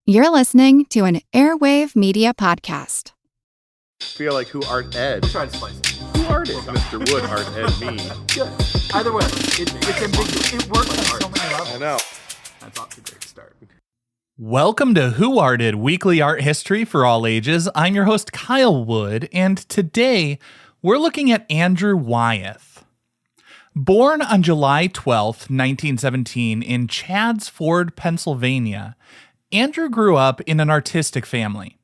You're listening to an Airwave Media Podcast. Feel like who art Ed? We'll try to spice it. Who art is Mr. Wood art Ed me? Good. Either way, it's ambiguous. It works on so many levels. I know. That's off to a great start. Welcome to Who Arted, weekly art history for all ages. I'm your host, Kyle Wood, and today we're looking at Andrew Wyeth. Born on July 12th, 1917 in Chadds Pennsylvania, Andrew grew up in an artistic family.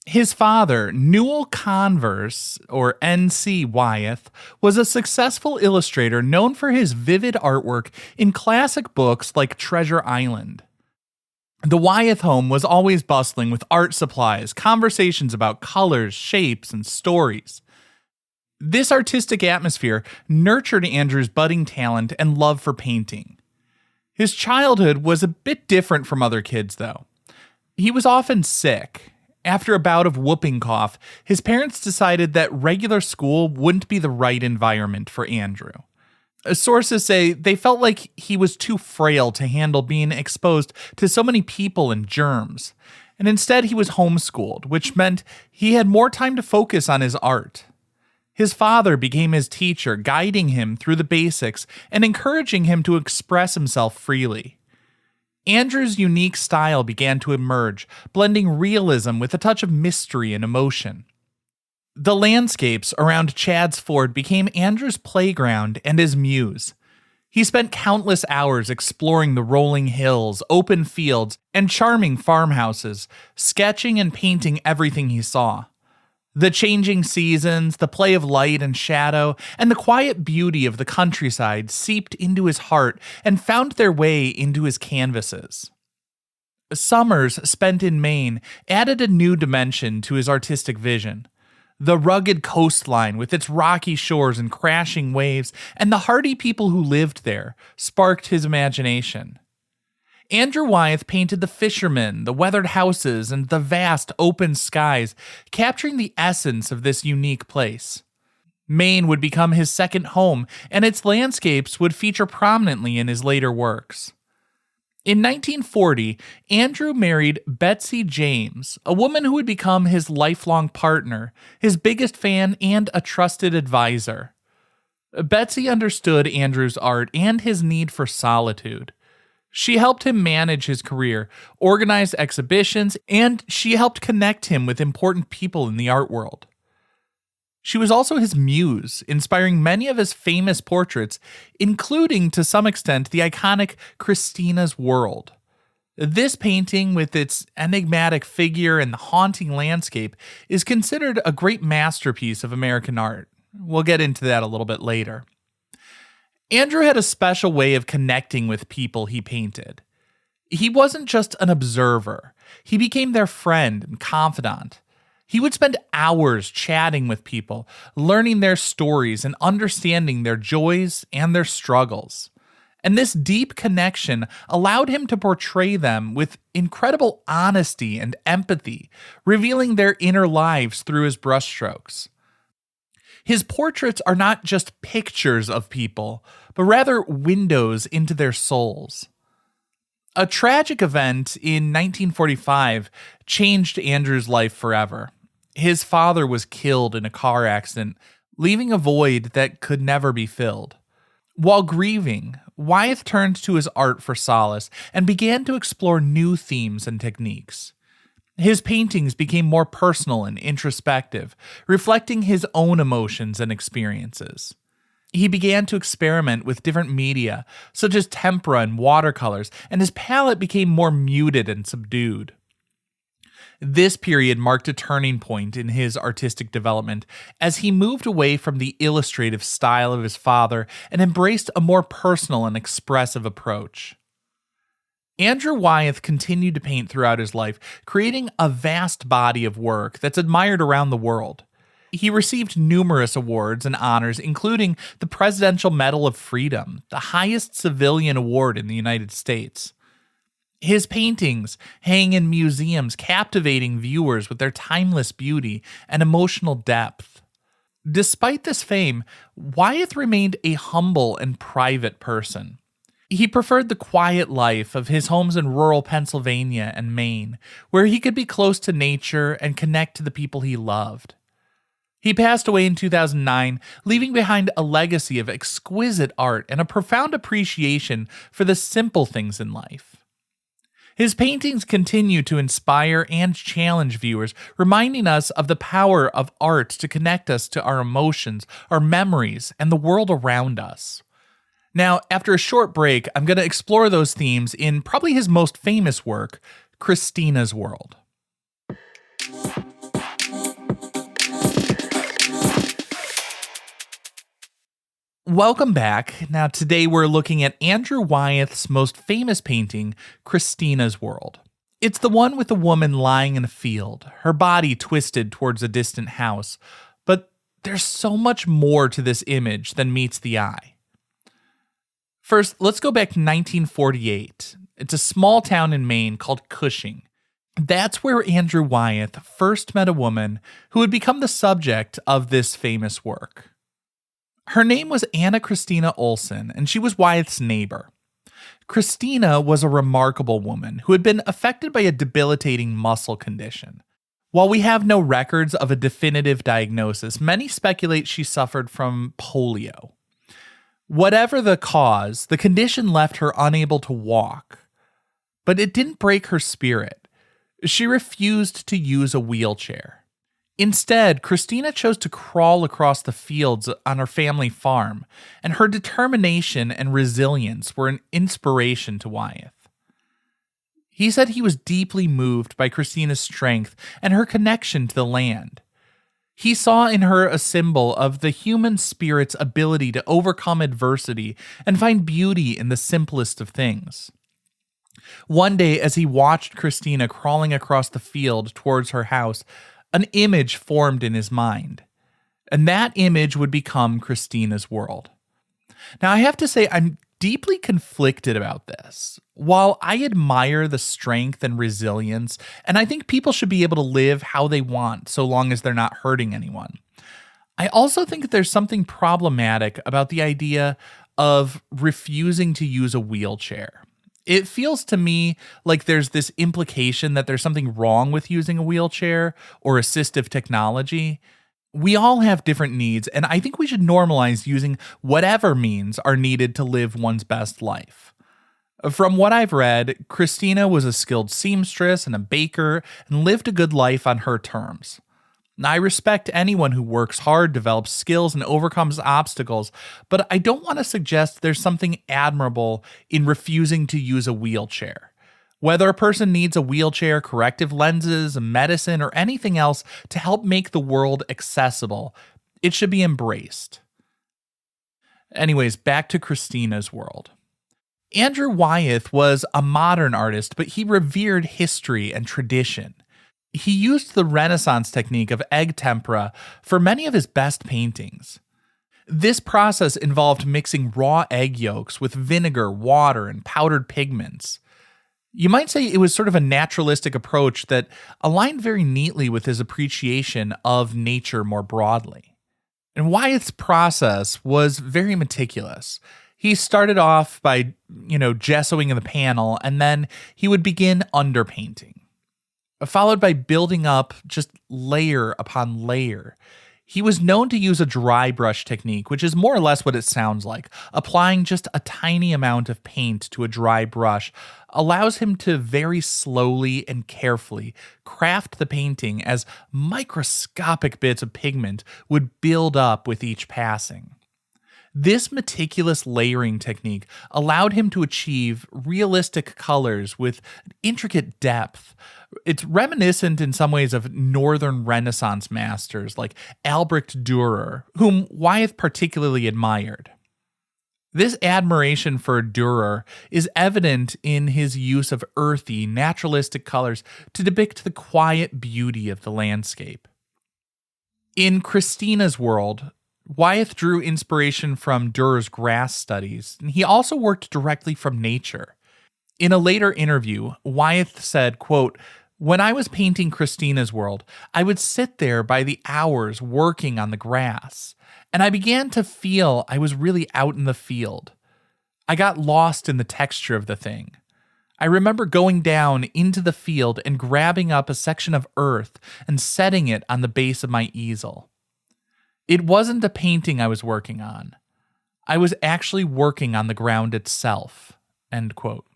His father, Newell Converse, or N.C. Wyeth, was a successful illustrator known for his vivid artwork in classic books like Treasure Island. The Wyeth home was always bustling with art supplies, conversations about colors, shapes, and stories. This artistic atmosphere nurtured Andrew's budding talent and love for painting. His childhood was a bit different from other kids, though. He was often sick. After a bout of whooping cough, his parents decided that regular school wouldn't be the right environment for Andrew. Sources say they felt like he was too frail to handle being exposed to so many people and germs, and instead he was homeschooled, which meant he had more time to focus on his art. His father became his teacher, guiding him through the basics and encouraging him to express himself freely. Andrew's unique style began to emerge, blending realism with a touch of mystery and emotion. The landscapes around Chadds Ford became Andrew's playground and his muse. He spent countless hours exploring the rolling hills, open fields, and charming farmhouses, sketching and painting everything he saw. The changing seasons, the play of light and shadow, and the quiet beauty of the countryside seeped into his heart and found their way into his canvases. Summers spent in Maine added a new dimension to his artistic vision. The rugged coastline with its rocky shores and crashing waves, and the hardy people who lived there, sparked his imagination. Andrew Wyeth painted the fishermen, the weathered houses, and the vast open skies, capturing the essence of this unique place. Maine would become his second home, and its landscapes would feature prominently in his later works. In 1940, Andrew married Betsy James, a woman who would become his lifelong partner, his biggest fan, and a trusted advisor. Betsy understood Andrew's art and his need for solitude. She helped him manage his career, organize exhibitions, and she helped connect him with important people in the art world. She was also his muse, inspiring many of his famous portraits, including, to some extent, the iconic Christina's World. This painting, with its enigmatic figure and the haunting landscape, is considered a great masterpiece of American art. We'll get into that a little bit later. Andrew had a special way of connecting with people he painted. He wasn't just an observer. He became their friend and confidant. He would spend hours chatting with people, learning their stories and understanding their joys and their struggles. And this deep connection allowed him to portray them with incredible honesty and empathy, revealing their inner lives through his brushstrokes. His portraits are not just pictures of people, but rather windows into their souls. A tragic event in 1945 changed Andrew's life forever. His father was killed in a car accident, leaving a void that could never be filled. While grieving, Wyeth turned to his art for solace and began to explore new themes and techniques. His paintings became more personal and introspective, reflecting his own emotions and experiences. He began to experiment with different media, such as tempera and watercolors, and his palette became more muted and subdued. This period marked a turning point in his artistic development as he moved away from the illustrative style of his father and embraced a more personal and expressive approach. Andrew Wyeth continued to paint throughout his life, creating a vast body of work that's admired around the world. He received numerous awards and honors, including the Presidential Medal of Freedom, the highest civilian award in the United States. His paintings hang in museums, captivating viewers with their timeless beauty and emotional depth. Despite this fame, Wyeth remained a humble and private person. He preferred the quiet life of his homes in rural Pennsylvania and Maine, where he could be close to nature and connect to the people he loved. He passed away in 2009, leaving behind a legacy of exquisite art and a profound appreciation for the simple things in life. His paintings continue to inspire and challenge viewers, reminding us of the power of art to connect us to our emotions, our memories, and the world around us. Now, after a short break, I'm going to explore those themes in probably his most famous work, Christina's World. Welcome back. Now, today we're looking at Andrew Wyeth's most famous painting, Christina's World. It's the one with the woman lying in a field, her body twisted towards a distant house. But there's so much more to this image than meets the eye. First, let's go back to 1948. It's a small town in Maine called Cushing. That's where Andrew Wyeth first met a woman who would become the subject of this famous work. Her name was Anna Christina Olson, and she was Wyeth's neighbor. Christina was a remarkable woman who had been affected by a debilitating muscle condition. While we have no records of a definitive diagnosis, many speculate she suffered from polio. Whatever the cause, the condition left her unable to walk. But it didn't break her spirit. She refused to use a wheelchair. Instead, Christina chose to crawl across the fields on her family farm, and her determination and resilience were an inspiration to Wyeth. He said he was deeply moved by Christina's strength and her connection to the land. He saw in her a symbol of the human spirit's ability to overcome adversity and find beauty in the simplest of things. One day, as he watched Christina crawling across the field towards her house, an image formed in his mind, and that image would become Christina's World. Now, I have to say, I'm deeply conflicted about this. While I admire the strength and resilience, and I think people should be able to live how they want so long as they're not hurting anyone, I also think that there's something problematic about the idea of refusing to use a wheelchair. It feels to me like there's this implication that there's something wrong with using a wheelchair or assistive technology. We all have different needs, and I think we should normalize using whatever means are needed to live one's best life. From what I've read, Christina was a skilled seamstress and a baker and lived a good life on her terms. I respect anyone who works hard, develops skills, and overcomes obstacles, but I don't want to suggest there's something admirable in refusing to use a wheelchair. Whether a person needs a wheelchair, corrective lenses, medicine, or anything else to help make the world accessible, it should be embraced. Anyways, back to Christina's World. Andrew Wyeth was a modern artist, but he revered history and tradition. He used the Renaissance technique of egg tempera for many of his best paintings. This process involved mixing raw egg yolks with vinegar, water, and powdered pigments. You might say it was sort of a naturalistic approach that aligned very neatly with his appreciation of nature more broadly. And Wyeth's process was very meticulous. He started off by, gessoing the panel, and then he would begin underpainting, followed by building up just layer upon layer. He was known to use a dry brush technique, which is more or less what it sounds like. Applying just a tiny amount of paint to a dry brush allows him to very slowly and carefully craft the painting as microscopic bits of pigment would build up with each passing. This meticulous layering technique allowed him to achieve realistic colors with intricate depth. It's reminiscent in some ways of Northern Renaissance masters like Albrecht Dürer, whom Wyeth particularly admired. This admiration for Dürer is evident in his use of earthy, naturalistic colors to depict the quiet beauty of the landscape. In Christina's World, Wyeth drew inspiration from Dürer's grass studies, and he also worked directly from nature. In a later interview, Wyeth said, quote, "When I was painting Christina's World, I would sit there by the hours working on the grass, and I began to feel I was really out in the field. I got lost in the texture of the thing. I remember going down into the field and grabbing up a section of earth and setting it on the base of my easel. It wasn't a painting I was working on. I was actually working on the ground itself." End quote.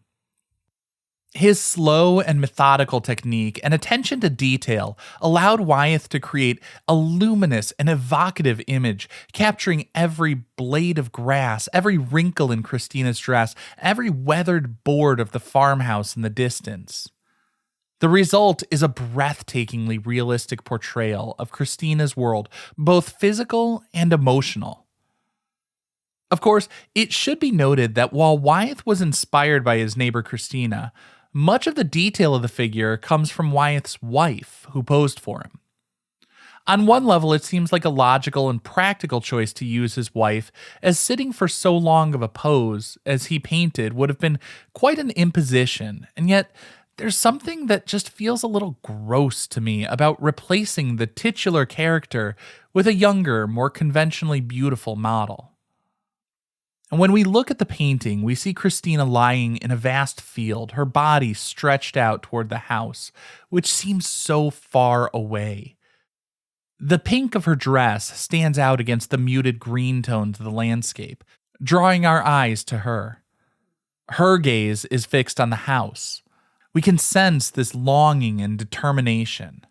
His slow and methodical technique and attention to detail allowed Wyeth to create a luminous and evocative image, capturing every blade of grass, every wrinkle in Christina's dress, every weathered board of the farmhouse in the distance. The result is a breathtakingly realistic portrayal of Christina's world, both physical and emotional. Of course, it should be noted that while Wyeth was inspired by his neighbor Christina, much of the detail of the figure comes from Wyeth's wife, who posed for him. On one level, it seems like a logical and practical choice to use his wife, as sitting for so long of a pose as he painted would have been quite an imposition, and yet there's something that just feels a little gross to me about replacing the titular character with a younger, more conventionally beautiful model. And when we look at the painting, we see Christina lying in a vast field, her body stretched out toward the house, which seems so far away. The pink of her dress stands out against the muted green tones of the landscape, drawing our eyes to her. Her gaze is fixed on the house. We can sense this longing and determination.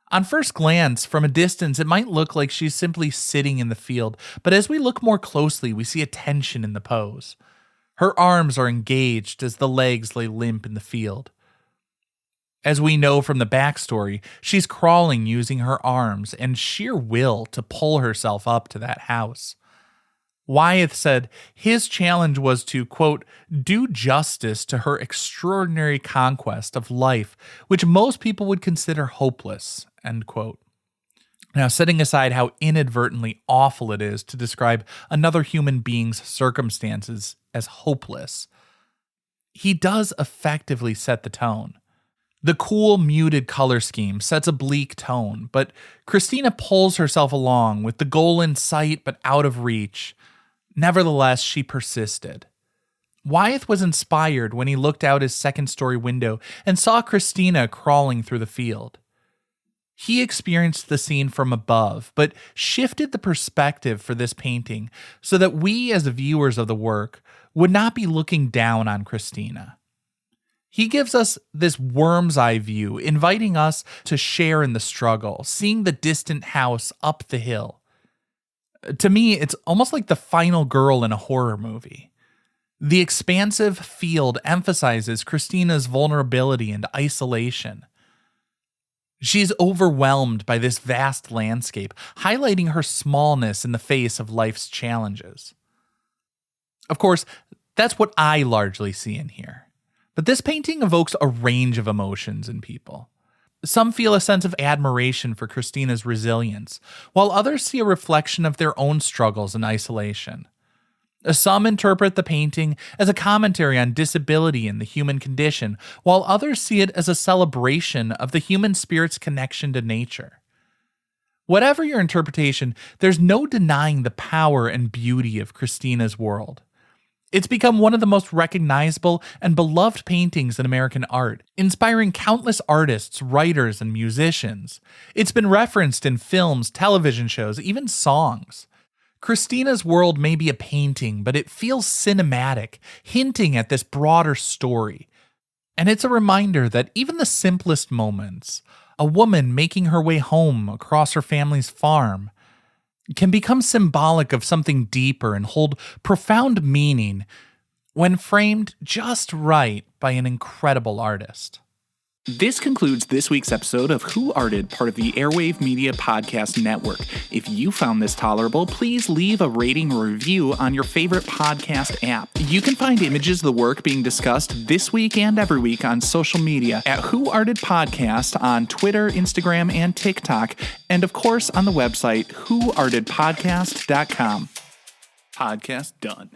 On first glance, from a distance, it might look like she's simply sitting in the field, but as we look more closely, we see a tension in the pose. Her arms are engaged as the legs lay limp in the field. As we know from the backstory, she's crawling using her arms and sheer will to pull herself up to that house. Wyeth said his challenge was to, quote, do justice to her extraordinary conquest of life, which most people would consider hopeless, end quote. Now, setting aside how inadvertently awful it is to describe another human being's circumstances as hopeless, he does effectively set the tone. The cool, muted color scheme sets a bleak tone, but Christina pulls herself along with the goal in sight but out of reach. Nevertheless, she persisted. Wyeth was inspired when he looked out his second-story window and saw Christina crawling through the field. He experienced the scene from above, but shifted the perspective for this painting so that we, as viewers of the work, would not be looking down on Christina. He gives us this worm's eye view, inviting us to share in the struggle, seeing the distant house up the hill. To me, it's almost like the final girl in a horror movie. The expansive field emphasizes Christina's vulnerability and isolation. She's overwhelmed by this vast landscape, highlighting her smallness in the face of life's challenges. Of course, that's what I largely see in here. But this painting evokes a range of emotions in people. Some feel a sense of admiration for Christina's resilience, while others see a reflection of their own struggles and isolation. Some interpret the painting as a commentary on disability and the human condition, while others see it as a celebration of the human spirit's connection to nature. Whatever your interpretation, there's no denying the power and beauty of Christina's world. It's become one of the most recognizable and beloved paintings in American art, inspiring countless artists, writers, and musicians. It's been referenced in films, television shows, even songs. Christina's world may be a painting, but it feels cinematic, hinting at this broader story. And it's a reminder that even the simplest moments, a woman making her way home across her family's farm, can become symbolic of something deeper and hold profound meaning when framed just right by an incredible artist. This concludes this week's episode of Who Arted, part of the Airwave Media Podcast Network. If you found this tolerable, please leave a rating or review on your favorite podcast app. You can find images of the work being discussed this week and every week on social media at Who Arted Podcast on Twitter, Instagram, and TikTok, and of course on the website whoartedpodcast.com. Podcast done.